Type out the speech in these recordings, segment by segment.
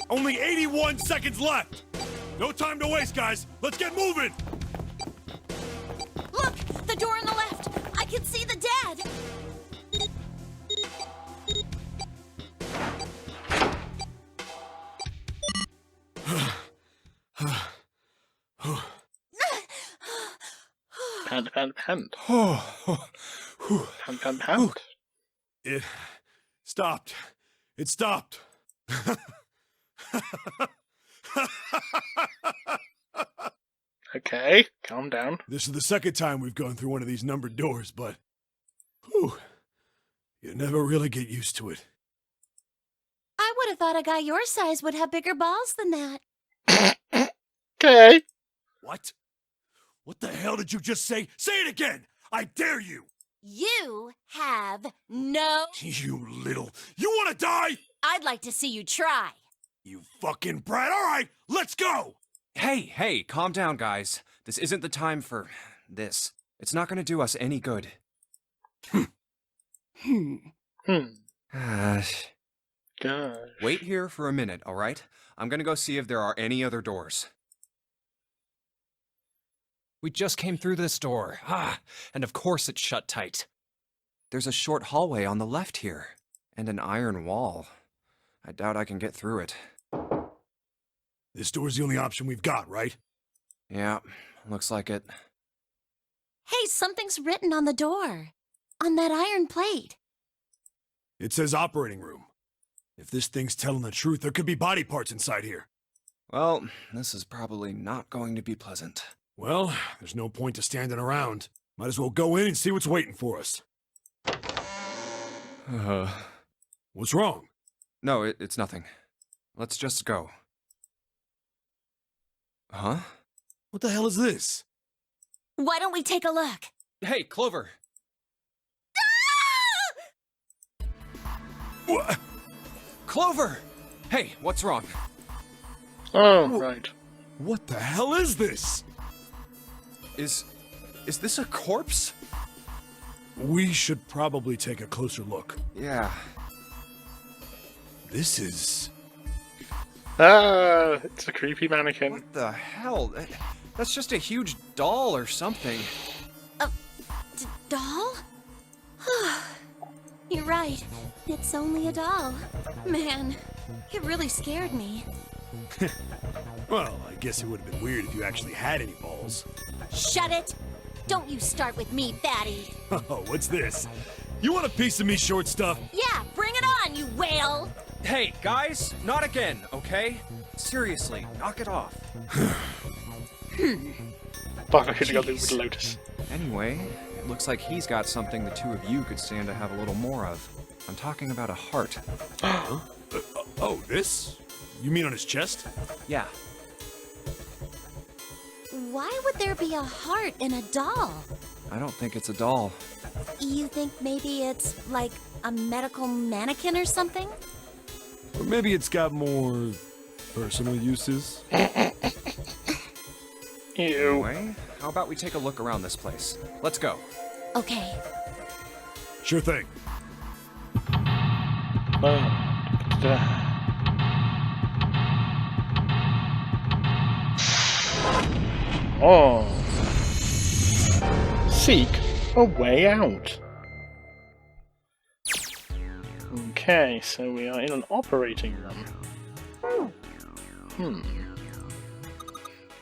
Only 81 seconds left! No time to waste, guys! Let's get moving! Look! The door on the left! I can see the dead! Hand. Hand. It stopped. It stopped. Okay, calm down. This is the second time we've gone through one of these numbered doors, but whew, you never really get used to it. I would have thought a guy your size would have bigger balls than that. Okay. What? What the hell did you just say? Say it again! I dare you! You have no... You wanna die? I'd like to see you try. You fucking brat! Alright, let's go! Hey, calm down, guys. This isn't the time for this. It's not gonna do us any good. Gosh. Wait here for a minute, alright? I'm gonna go see if there are any other doors. We just came through this door. And of course it's shut tight. There's a short hallway on the left here, and an iron wall. I doubt I can get through it. This door's the only option we've got, right? Yeah, looks like it. Hey, something's written on the door. On that iron plate. It says operating room. If this thing's telling the truth, there could be body parts inside here. Well, this is probably not going to be pleasant. Well, there's no point to standing around. Might as well go in and see what's waiting for us. What's wrong? No, it's nothing. Let's just go. Huh? What the hell is this? Why don't we take a look? Hey, Clover! What? Clover! Hey, what's wrong? Oh, right. What the hell is this? Is this a corpse? We should probably take a closer look. Yeah. This is... It's a creepy mannequin. What the hell? That's just a huge doll or something. Doll? You're right. It's only a doll. Man, it really scared me. Well, I guess it would have been weird if you actually had any balls. Shut it! Don't you start with me, fatty. Oh, what's this? You want a piece of me, short stuff? Yeah, bring it on, you whale! Hey, guys, not again, okay? Seriously, knock it off. Fuck, I could have got this with Lotus. Anyway, it looks like he's got something the two of you could stand to have a little more of. I'm talking about a heart. Oh, this? You mean on his chest? Yeah. Why would there be a heart in a doll? I don't think it's a doll. You think maybe it's like a medical mannequin or something? Or maybe it's got more personal uses? Ew. Anyway, how about we take a look around this place? Let's go. Okay. Sure thing. Oh. Seek a way out. Okay, so we are in an operating room.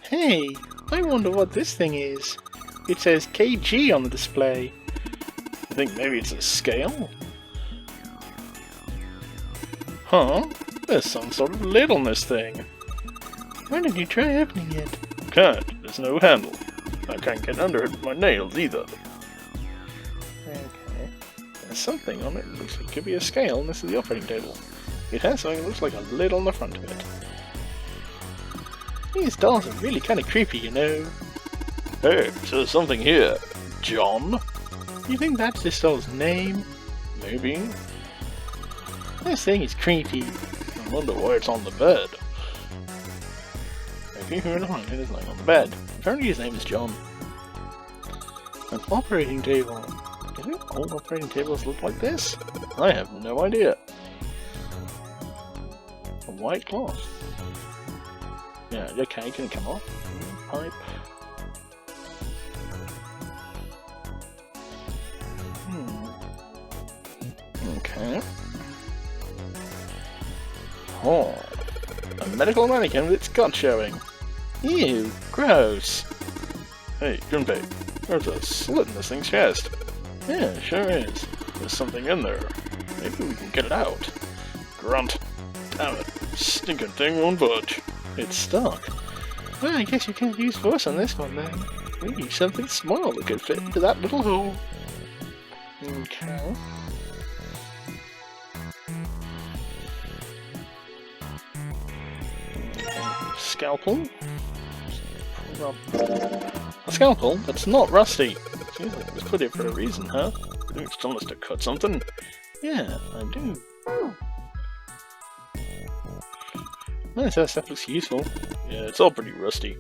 Hey, I wonder what this thing is. It says kg on the display. I think maybe it's a scale? Huh? There's some sort of lid on this thing. Why didn't you try opening it? Can't. There's no handle. I can't get under it with my nails either. Okay. There's something on it. Looks like it could be a scale, and this is the operating table. It has something that looks like a lid on the front of it. These dolls are really kind of creepy, you know. Hey, there's something here. John? You think that's this doll's name? Maybe. This thing is creepy. I wonder why it's on the bed. Maybe who in mind it is lying on the bed. Apparently his name is John. An operating table. Do you think all operating tables look like this? I have no idea. A white cloth. Yeah, okay, can it come off? Pipe. Okay. Oh. A medical mannequin with its gut showing. Ew, gross. Hey, Junpei, there's a slit in this thing's chest. Yeah, sure is. There's something in there. Maybe we can get it out. Grunt. Damn it. Stinking thing won't budge. It's stuck. Well, I guess you can't use force on this one, then. We need something small that could fit into that little hole. Okay. Scalpel. A scalpel that's not rusty. Seems like it was put here for a reason, huh? It's telling us to cut something. Yeah, I do. Nice, that stuff looks useful. Yeah, it's all pretty rusty.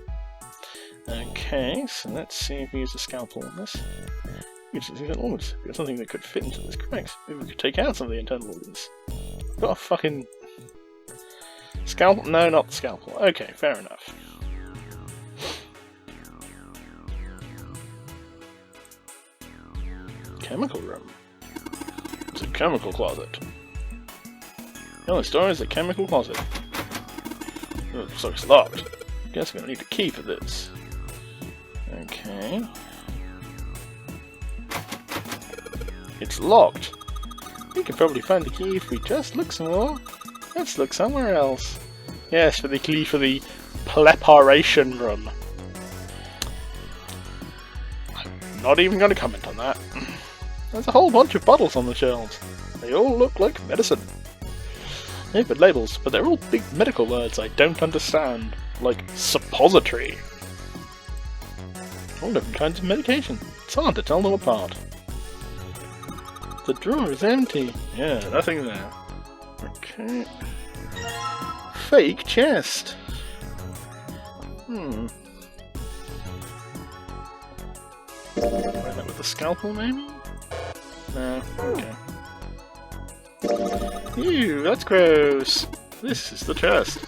Okay, so let's see if we use a scalpel on this. We just use it onwards. We got something that could fit into this crack. Maybe we could take out some of the internal organs. Got a fucking scalpel? No, not the scalpel. Okay, fair enough. Chemical room. It's a chemical closet. The only store is a chemical closet. Oh, so it's locked. Guess we're gonna need a key for this. Okay. It's locked. We could probably find the key if we just look some more. Let's look somewhere else. Yes, for the key for the preparation room. I'm not even going to comment on that. There's a whole bunch of bottles on the shelves. They all look like medicine. They've got labels, but they're all big medical words I don't understand. Like suppository. All different kinds of medication. It's hard to tell them apart. The drawer is empty. Yeah, nothing there. Okay. Fake chest. Try that with a scalpel, maybe? No. Okay. Ew, that's gross. This is the chest.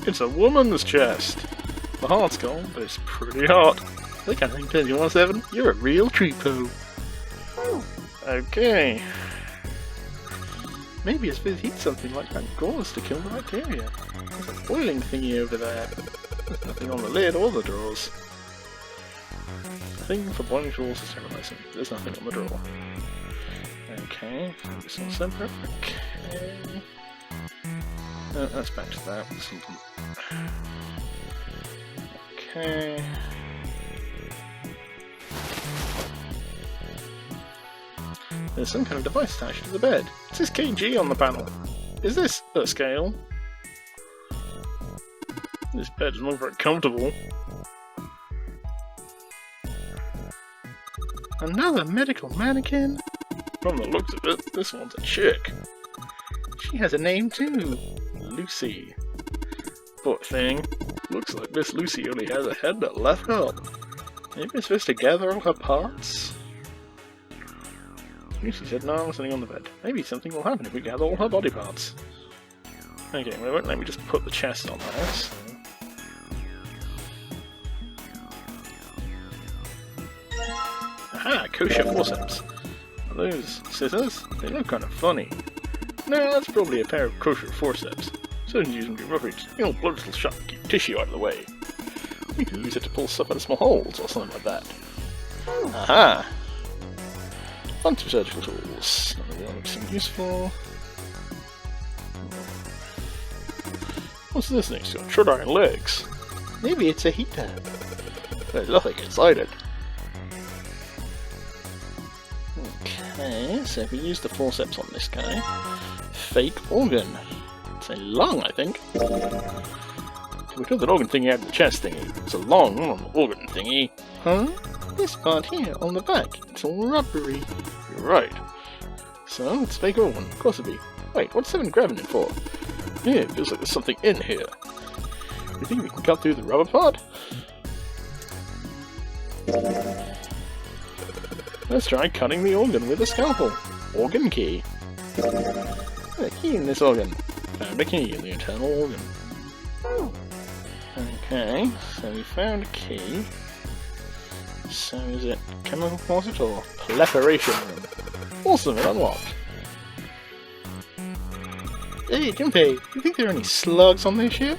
It's a woman's chest. The heart's gone, but it's pretty hot. That kind of thing tells you 107. You're a real creepo. Okay. Maybe it's supposed to heat something like that gauze to kill the bacteria. There's a boiling thingy over there. There's nothing on the lid or the drawers. The thing for boiling drawers is sterilizing. There's nothing on the drawer. Okay, this one's separate. Okay. That's back to that. Something. Okay. There's some kind of device attached to the bed. It says kg on the panel. Is this a scale? This bed doesn't look very comfortable. Another medical mannequin? From the looks of it, this one's a chick. She has a name too. Lucy. Poor thing. Looks like Miss Lucy only has a head that left up. Maybe it's supposed to gather all her parts? Lucy said no, I'm sitting on the bed. Maybe something will happen if we gather all her body parts. Okay, well, it won't let me just put the chest on there, so... Aha! Kosher forceps! Are those scissors? They look kind of funny. No, that's probably a pair of kosher forceps. Surgeons use them to rubber blood vessels shut and keep tissue out of the way. We can use it to pull stuff out of small holes or something like that. Aha! Bunch of surgical tools. None of them seem useful. What's this next to it? Short iron legs. Maybe it's a heater. There's nothing inside it. Okay, so if we use the forceps on this guy. Fake organ. It's a lung, I think. We took that organ thingy out of the chest thingy. It's a long organ thingy. Huh? This part here, on the back, it's all rubbery. You're right. So, it's fake organ. Of course it'd be. Wait, what's 7 grabbing it for? Yeah, it feels like there's something in here. You think we can cut through the rubber part? Let's try cutting the organ with a scalpel. Organ key. The key in this organ. Found a key in the internal organ. Okay, so we found a key. So is it chemical closet or proliferation room? Awesome, it unlocked. Hey, Junpei, do you think there are any slugs on this ship?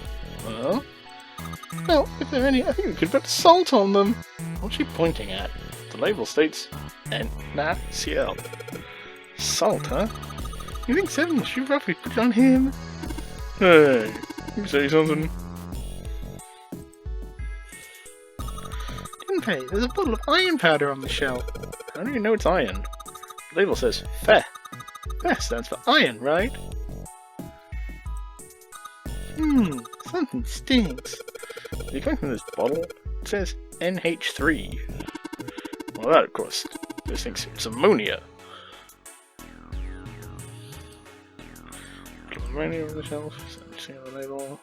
Well, if there are any, I think we could put salt on them. What's she pointing at? The label states NaCl. Salt, huh? You think 7 should roughly put it on him? Hey, you say something. Junpei, there's a bottle of iron powder on the shelf. How do you know it's iron? The label says Fe. Fe stands for iron, right? Something stinks. If you look at this bottle, it says NH3. Well, that, of course, this thinks it's ammonia. Ammonia on the shelf. See on the label.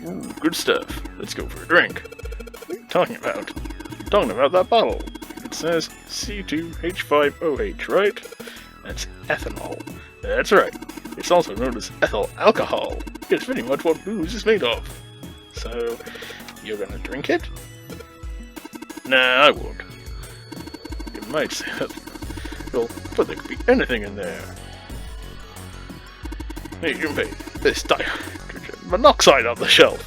Ooh, good stuff. Let's go for a drink. What are you talking about? I'm talking about that bottle. It says C2H5OH, right? That's ethanol. That's right. It's also known as ethyl alcohol. It's pretty much what booze is made of. So, you're gonna drink it? Nah, I won't. You might say that. Well, but there could be anything in there. Hey, Junpei, there's hydrogen monoxide on the shelf.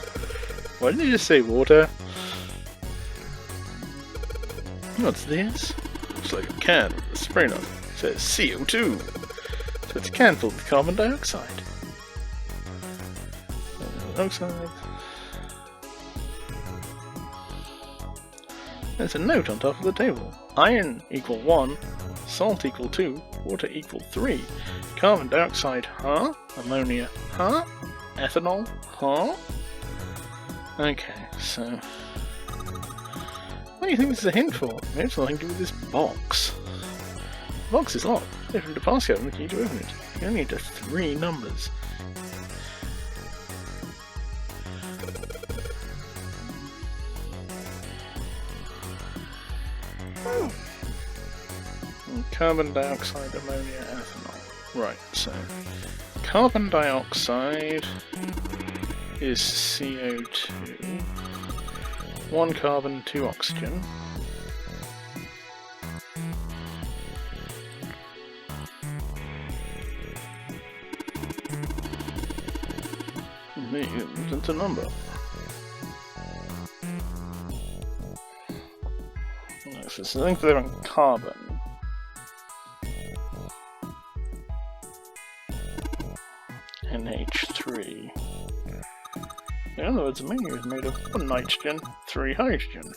Why didn't you just say water? What's this? Looks like a can with a spray on it. It says CO2. So it's a can filled with carbon dioxide. There's a note on top of the table. Iron equal 1, salt equal 2, water equal 3. Carbon dioxide, huh? Ammonia, huh? Ethanol, huh? Okay, so... what do you think this is a hint for? Maybe it's something to do with this box. The box is locked. If you need a passcode, I'm looking to open it. You only need 3 numbers. Carbon dioxide, ammonia, ethanol. Right, so carbon dioxide is CO2. 1 carbon, 2 oxygen. It's a number. So I think they're on carbon. NH3. In other words, ammonia is made of 1 nitrogen, 3 hydrogen.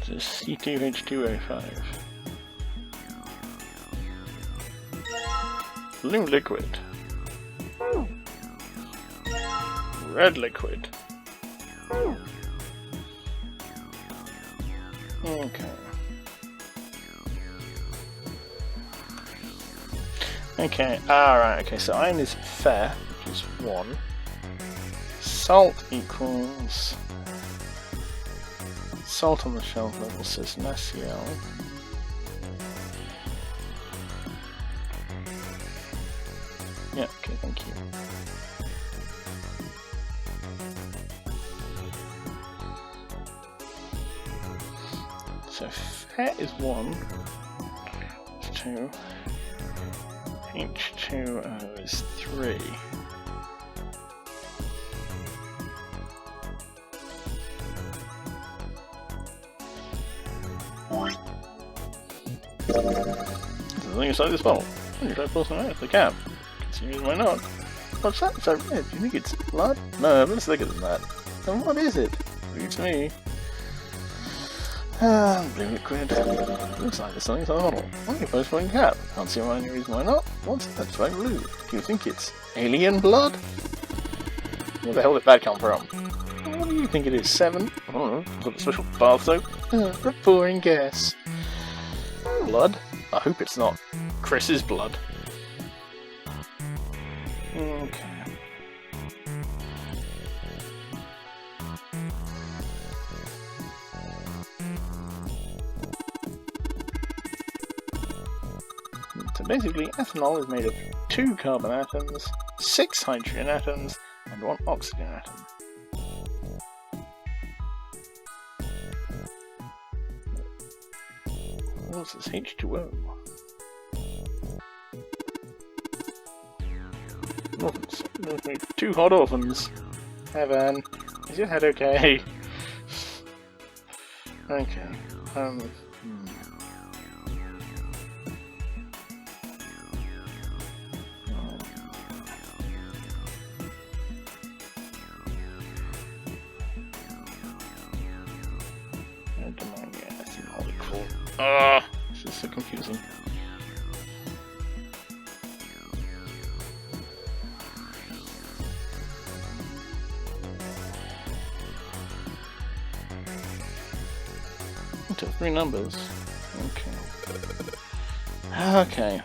So C2H2O5. Blue liquid. Red liquid. Okay. Okay, alright, okay, so iron is Fe, which is 1. Salt equals... salt on the shelf level says NaCl. Yeah, okay, thank you. So Fe is 1, 2, H2O is 3. There's a thing inside this bottle. When you try to pull something out of the cap. Considering why not? What's that? It's so red. Do you think it's blood? No, but it's thicker than that. Then what is it? Beats me. Blue liquid. Looks like there's something inside the bottle. Why are you postponing the cap? Can't see any reason why not. What's that? That's right, blue. Do you think it's alien blood? Where the hell did that come from? What do you think it is? 7? I don't know. Got a special bath soap? But boring guess. Blood? I hope it's not Chris's blood. Okay. So basically, ethanol is made of 2 carbon atoms, 6 hydrogen atoms, and 1 oxygen atom. What's this H2O? Orphans. 2 hot orphans. Evan, is your head okay? Okay. This is so confusing. Into 3 numbers. Okay. Okay.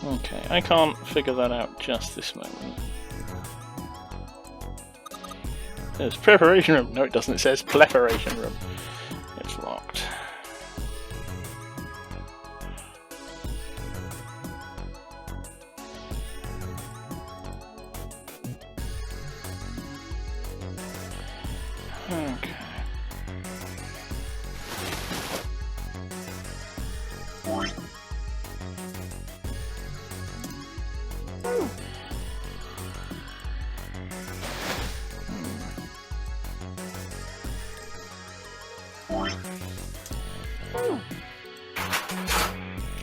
Okay, I can't figure that out just this moment. There's preparation room. No, it doesn't. It says preparation room. It's locked. Okay.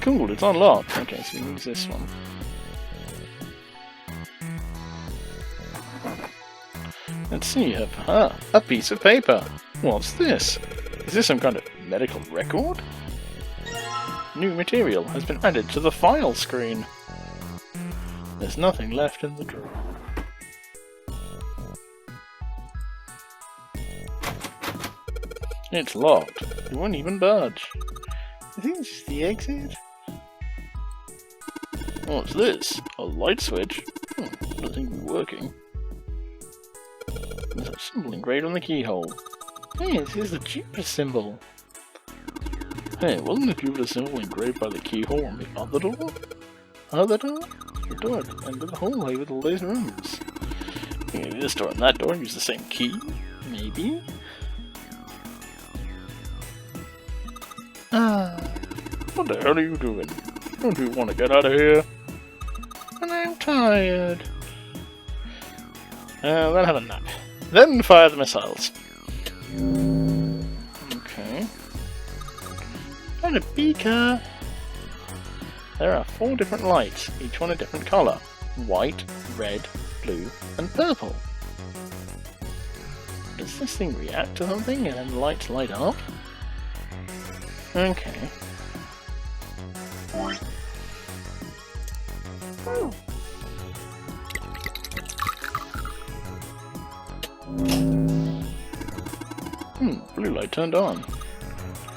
Cool, it's unlocked. Okay, so we use this one. Let's see, a piece of paper. What's this? Is this some kind of medical record? New material has been added to the file screen. There's nothing left in the drawer. It's locked. It won't even budge. I think this is the exit. What's this? A light switch? Doesn't seem to be working. There's a symbol engraved on the keyhole. Hey, this is the Jupiter symbol. Hey, wasn't the Jupiter symbol engraved by the keyhole on the other door? Other door? The door at the end of the hallway with all those rooms. Maybe this door and that door use the same key? Maybe? What the hell are you doing? Don't you want to get out of here? And I'm tired. Then have a nap. Then fire the missiles. Okay. And a beaker! There are 4 different lights, each one a different colour. White, red, blue, and purple. Does this thing react to something and then the lights light up? Okay. Blue light turned on.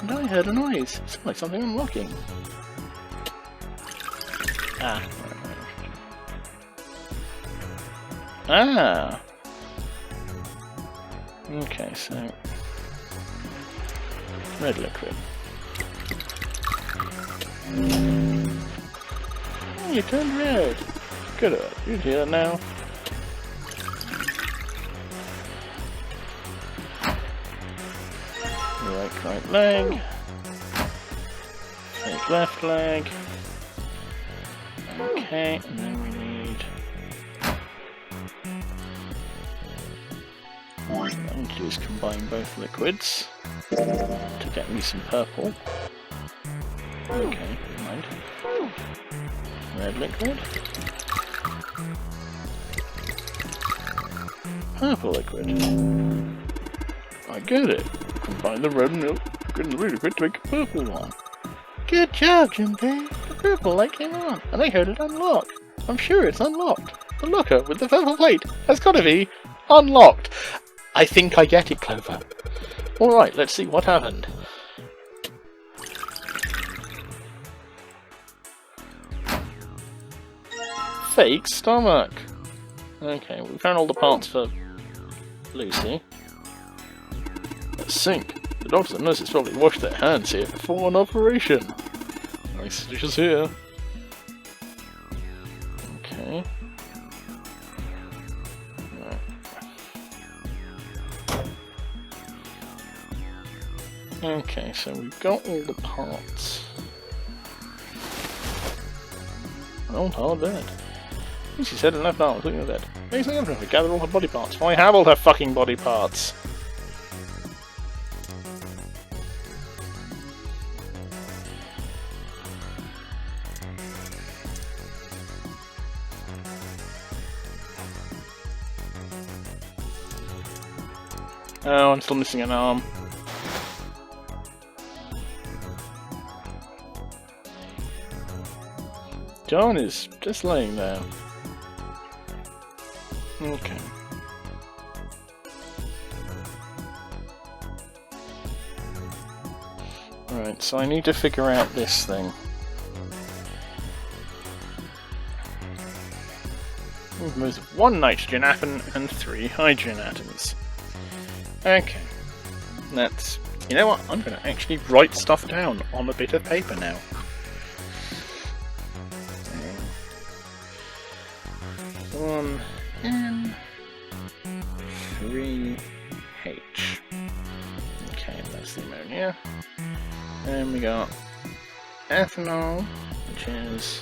And I heard a noise. It sounded like something unlocking. Okay, so... red liquid. Oh, you turned red! Good, you hear that now? Right leg. Fake left leg. Okay, and then we need... what I need to do is combine both liquids to get me some purple. Okay, mind. Red liquid. Purple liquid. I get it. Combine the red and the red liquid to make a purple one. Good job, Junpei. The purple light came on, and I heard it unlock. I'm sure it's unlocked. The locker with the purple plate has got to be unlocked. I think I get it, Clover. Alright, let's see what happened. Fake stomach. Okay, we found all the parts for Lucy. A sink. The doctors and nurses probably washed their hands here before an operation. Nice dishes here. Okay. Okay, so we've got all the parts. An old hard bed. She said in left arm, looking at the bed. Amazing everything. We gathered all her body parts. Well, I have all her fucking body parts. Oh, I'm still missing an arm. John is just laying there. Okay. Right, so I need to figure out this thing. Composed of 1 nitrogen atom and 3 hydrogen atoms. Okay. That's... You know what? I'm going to actually write stuff down on a bit of paper now. 1 N 3 H. Okay, that's the ammonia. And we got ethanol, which is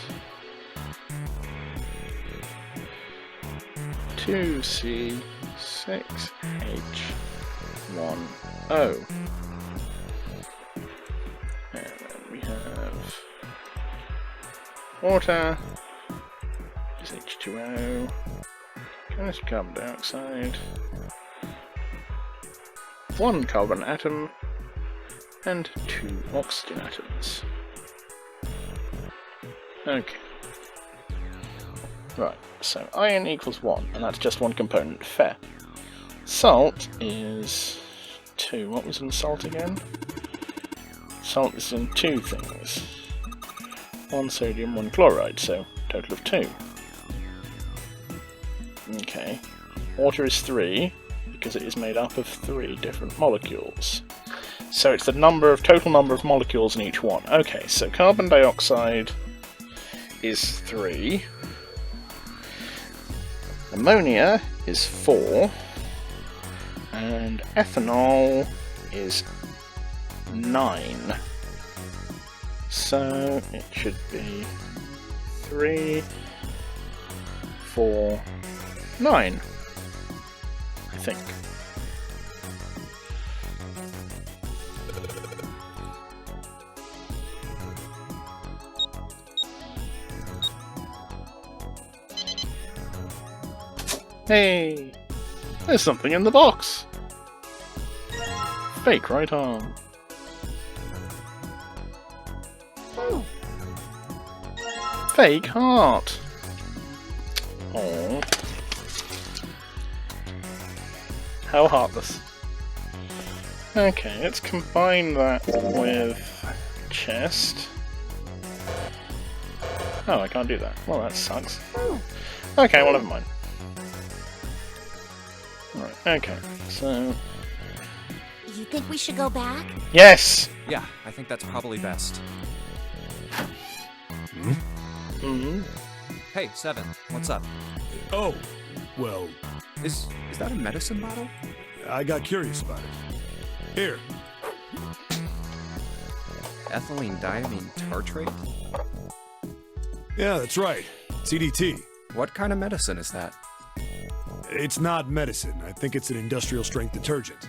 2C 6H 1O. And then we have water, which is H2O, chemistry carbon dioxide, 1 carbon atom, and 2 oxygen atoms. Okay. Right, so iron equals 1, and that's just one component. Fair. Salt is 2. What was in salt again? Salt is in 2 things. 1 sodium, 1 chloride, so total of 2. Okay. Water is 3, because it is made up of 3 different molecules. So it's the total number of molecules in each one. Okay, so carbon dioxide is 3. Ammonia is 4. And ethanol is 9. So it should be 3, 4, 9. I think. Hey! There's something in the box! Fake right arm. Fake heart! Oh. How heartless. Okay, let's combine that with chest. Oh, I can't do that. Well, that sucks. Okay, well, never mind. Right, okay, so... You think we should go back? Yes! Yeah, I think that's probably best. Mm-hmm. Hey, Seven, what's up? Oh, well, Is that a medicine bottle? I got curious about it. Here. Ethylene diamine tartrate? Yeah, that's right. CDT. What kind of medicine is that? It's not medicine. I think it's an industrial strength detergent.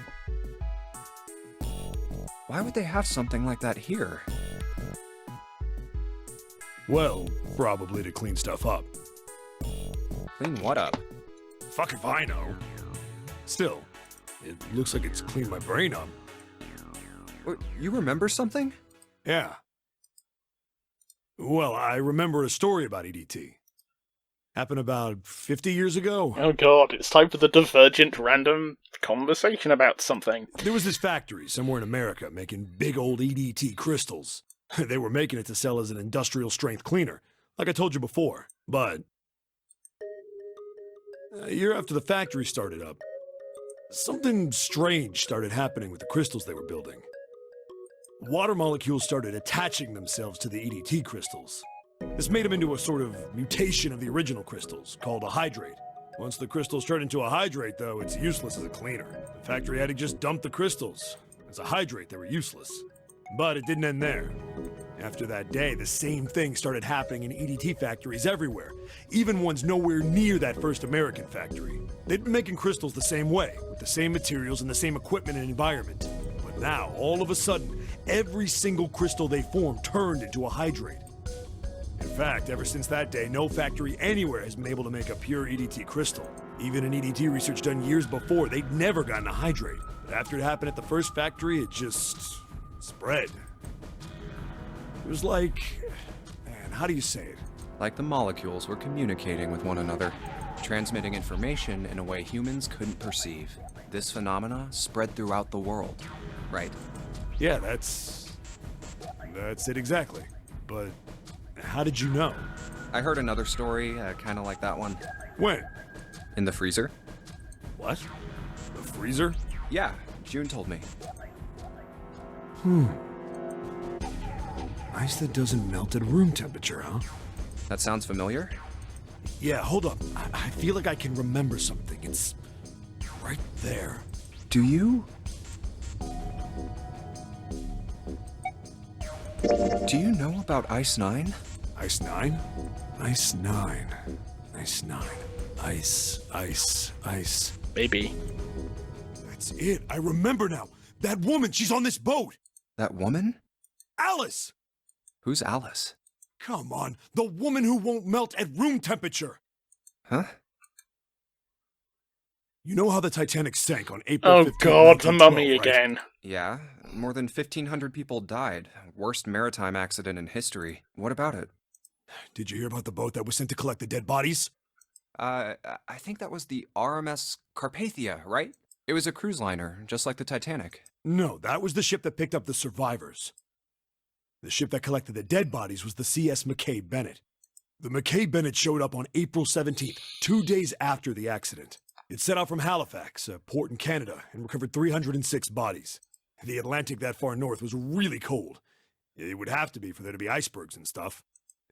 Why would they have something like that here? Well, probably to clean stuff up. Clean what up? Fuck if I know. Still, it looks like it's cleaned my brain up. You remember something? Yeah. Well, I remember a story about EDT. Happened about 50 years ago. Oh god, it's time for the divergent random conversation about something. There was this factory somewhere in America making big old EDT crystals. They were making it to sell as an industrial strength cleaner, like I told you before. But a year after the factory started up, something strange started happening with the crystals they were building. Water molecules started attaching themselves to the EDT crystals. This made them into a sort of mutation of the original crystals, called a hydrate. Once the crystals turn into a hydrate, though, it's useless as a cleaner. The factory had to just dump the crystals. As a hydrate, they were useless. But it didn't end there. After that day, the same thing started happening in EDT factories everywhere, even ones nowhere near that first American factory. They'd been making crystals the same way, with the same materials and the same equipment and environment. But now, all of a sudden, every single crystal they formed turned into a hydrate. In fact, ever since that day, no factory anywhere has been able to make a pure EDT crystal. Even in EDT research done years before, they'd never gotten a hydrate. But after it happened at the first factory, it just spread. It was like, man, how do you say it? Like the molecules were communicating with one another, transmitting information in a way humans couldn't perceive. This phenomena spread throughout the world, right? Yeah, that's it exactly. But how did you know? I heard another story, kind of like that one. When? In the freezer? What? The freezer? Yeah, June told me. Ice that doesn't melt at room temperature, huh? That sounds familiar? Yeah, hold up. I feel like I can remember something. It's right there. Do you? Do you know about Ice 9? Ice 9? Ice 9. Ice 9. Ice. Baby. That's it. I remember now. That woman, she's on this boat. That woman? Alice! Who's Alice? Come on. The woman who won't melt at room temperature. Huh? You know how the Titanic sank on April Oh 15th, god, the 1912, mummy right? again. Yeah, more than 1,500 people died. Worst maritime accident in history. What about it? Did you hear about the boat that was sent to collect the dead bodies? I think that was the RMS Carpathia, right? It was a cruise liner, just like the Titanic. No, that was the ship that picked up the survivors. The ship that collected the dead bodies was the CS McKay Bennett. The McKay Bennett showed up on April 17th, 2 days after the accident. It set out from Halifax, a port in Canada, and recovered 306 bodies. The Atlantic that far north was really cold. It would have to be for there to be icebergs and stuff.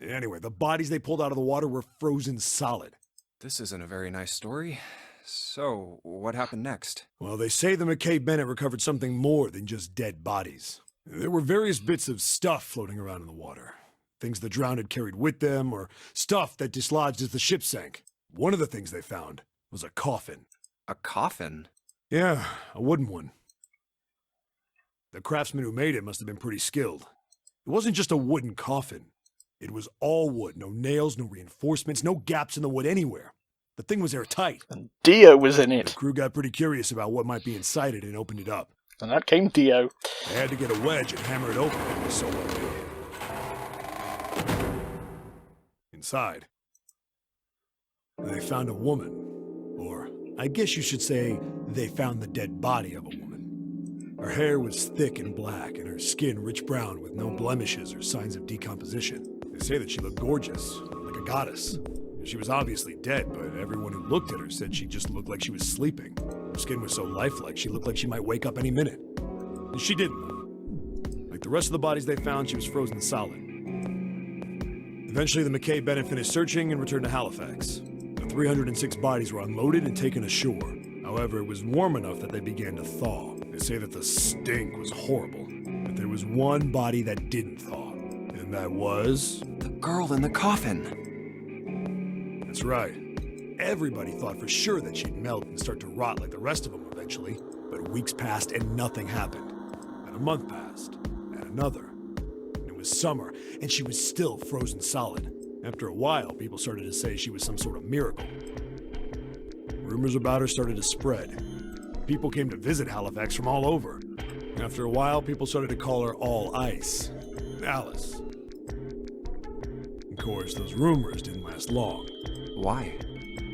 Anyway, the bodies they pulled out of the water were frozen solid. This isn't a very nice story. So, what happened next? Well, they say the McKay Bennett recovered something more than just dead bodies. There were various bits of stuff floating around in the water. Things the drowned had carried with them, or stuff that dislodged as the ship sank. One of the things they found was a coffin. A coffin? Yeah, a wooden one. The craftsman who made it must have been pretty skilled. It wasn't just a wooden coffin. It was all wood, no nails, no reinforcements, no gaps in the wood anywhere. The thing was airtight. And Dio was in The it. crew got pretty curious about what might be inside it and opened it up. And that came Dio. They had to get a wedge and hammer it open. It was so well made. Inside, they found a woman. Or, I guess you should say, they found the dead body of a woman. Her hair was thick and black, and her skin rich brown with no blemishes or signs of decomposition. They say that she looked gorgeous, like a goddess. She was obviously dead, but everyone who looked at her said she just looked like she was sleeping. Her skin was so lifelike, she looked like she might wake up any minute. And she didn't, though. Like the rest of the bodies they found, she was frozen solid. Eventually, the McKay Bennett finished searching and returned to Halifax. The 306 bodies were unloaded and taken ashore. However, it was warm enough that they began to thaw. They say that the stink was horrible, but there was one body that didn't thaw, and that was... The girl in the coffin! That's right. Everybody thought for sure that she'd melt and start to rot like the rest of them eventually, but weeks passed and nothing happened. And a month passed, and another. And it was summer, and she was still frozen solid. After a while, people started to say she was some sort of miracle. Rumors about her started to spread. People came to visit Halifax from all over. After a while, people started to call her All Ice. Alice. Of course, those rumors didn't last long. Why?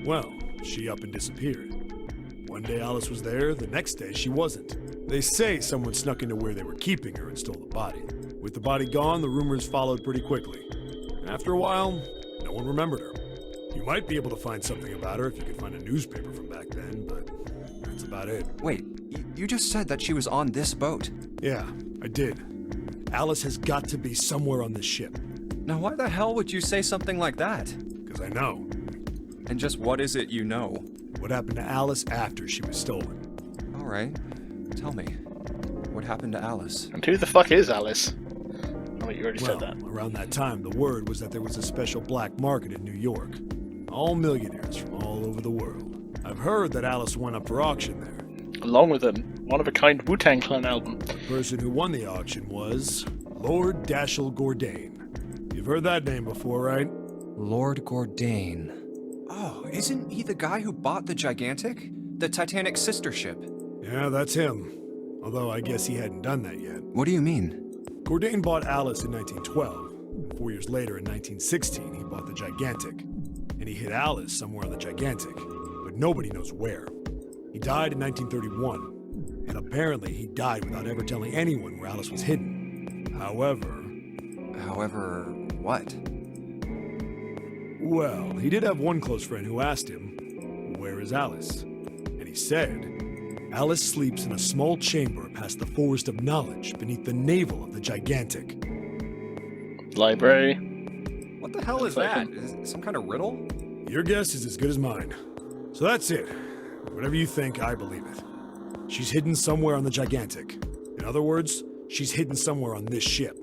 Well, she up and disappeared. One day Alice was there, the next day she wasn't. They say someone snuck into where they were keeping her and stole the body. With the body gone, the rumors followed pretty quickly. After a while, no one remembered her. You might be able to find something about her if you could find a newspaper from back then, but that's about it. Wait, you just said that she was on this boat. Yeah, I did. Alice has got to be somewhere on this ship. Now why the hell would you say something like that? Because I know. And just what is it you know? What happened to Alice after she was stolen? All right, tell me. What happened to Alice? And who the fuck is Alice? Oh, you already said that. Around that time, the word was that there was a special black market in New York. All millionaires from all over the world. I've heard that Alice went up for auction there. Along with a one-of-a-kind Wu-Tang Clan album. The person who won the auction was Lord Dashiell Gordain. You've heard that name before, right? Lord Gordain. Oh, isn't he the guy who bought the Gigantic? The Titanic's sister ship? Yeah, that's him. Although I guess he hadn't done that yet. What do you mean? Gordain bought Alice in 1912. And 4 years later, in 1916, he bought the Gigantic. And he hid Alice somewhere on the Gigantic. But nobody knows where. He died in 1931. And apparently he died without ever telling anyone where Alice was hidden. However, what? Well, he did have one close friend who asked him, "Where is Alice?" And he said, "Alice sleeps in a small chamber past the Forest of Knowledge beneath the navel of the Gigantic." Library. What the hell is that? Is it some kind of riddle? Your guess is as good as mine. So that's it. Whatever you think, I believe it. She's hidden somewhere on the Gigantic. In other words, she's hidden somewhere on this ship.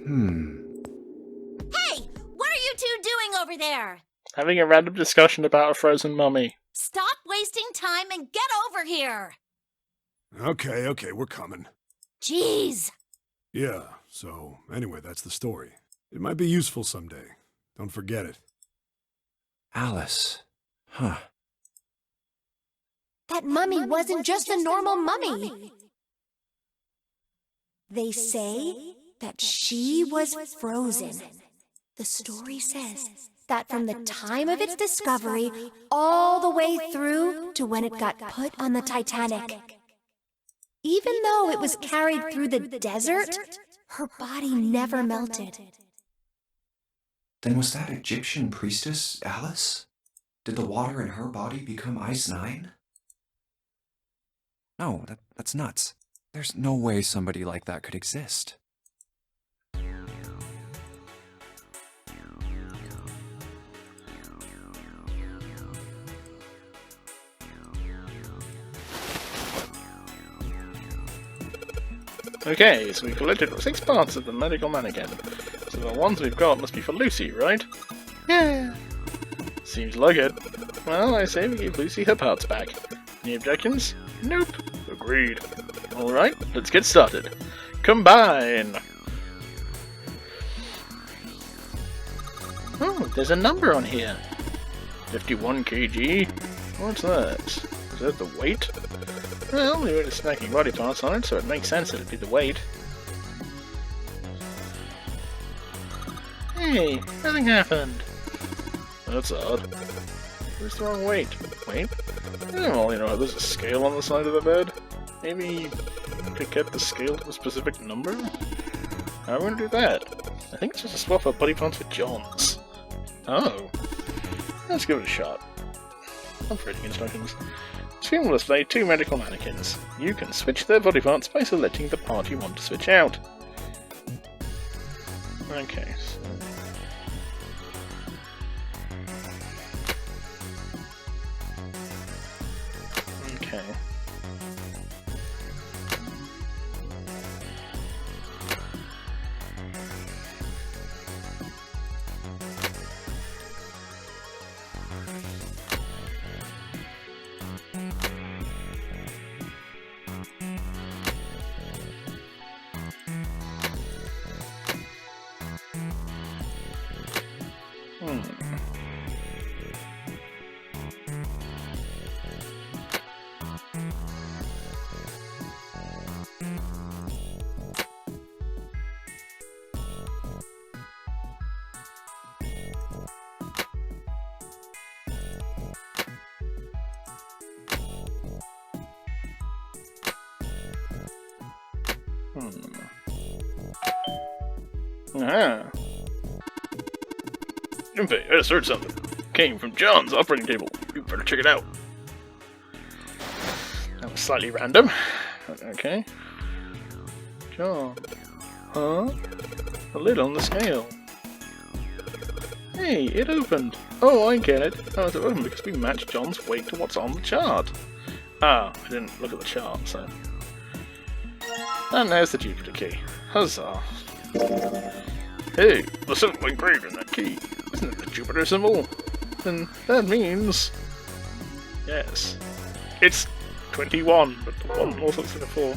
Hey! What are you two doing over there? Having a random discussion about a frozen mummy. Stop wasting time and get over here! Okay, we're coming. Jeez! Yeah, so anyway, that's the story. It might be useful someday. Don't forget it. Alice. Huh. That mummy wasn't just a normal mummy. They say that she was frozen. The story says that from the time of its discovery all the way through to when it got put on the Titanic. Even though it was carried through the desert, her body never melted. Then was that Egyptian priestess Alice? Did the water in her body become Ice 9? No, that's nuts. There's no way somebody like that could exist. Okay, so we've collected 6 parts of the medical mannequin. So the ones we've got must be for Lucy, right? Yeah. Seems like it. Well, I say we give Lucy her parts back. Any objections? Nope. Agreed. Alright, let's get started. Combine! Oh, there's a number on here. 51 kg. What's that? Is that the weight? Well, we were snacking body parts on it, so it makes sense that it'd be the weight. Hey, nothing happened. That's odd. Where's the wrong weight? Wait. Oh, well, there's a scale on the side of the bed. Maybe you could get the scale to a specific number? How are we gonna do that? I think it's just a swap of body parts with John's. Oh. Let's give it a shot. I'm reading instructions. Screen will display 2 medical mannequins. You can switch their body parts by selecting the part you want to switch out. Okay, so... Okay. Ah. Junpei, I just heard something. Came from John's operating table. You better check it out. That was slightly random. Okay. John. Huh? A lid on the scale. Hey, it opened. Oh, I get it. Oh, it's opened because we matched John's weight to what's on the chart. Ah, I didn't look at the chart, so... And there's the Jupiter key. Huzzah. Hey, the symbol engraved in that key. Isn't it the Jupiter symbol? And that means... Yes. It's 21, but the 1 also looks like a 4.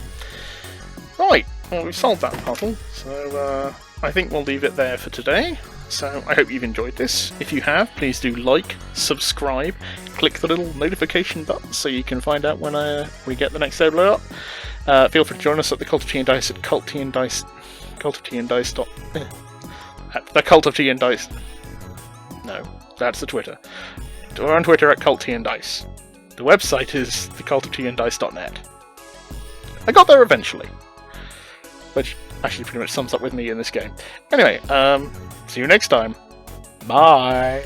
Right, well we've solved that puzzle, so I think we'll leave it there for today. So I hope you've enjoyed this. If you have, please do like, subscribe, click the little notification button so you can find out when we get the next episode up. Feel free to join us at the Cult of Tea and Dice at Cult of Tea and Dice. At the Cult of Tea and Dice. No, that's the Twitter. We're on Twitter at Cult Tea and Dice. The website is thecultofteaanddice.net. I got there eventually, which actually pretty much sums up with me in this game. Anyway, see you next time. Bye!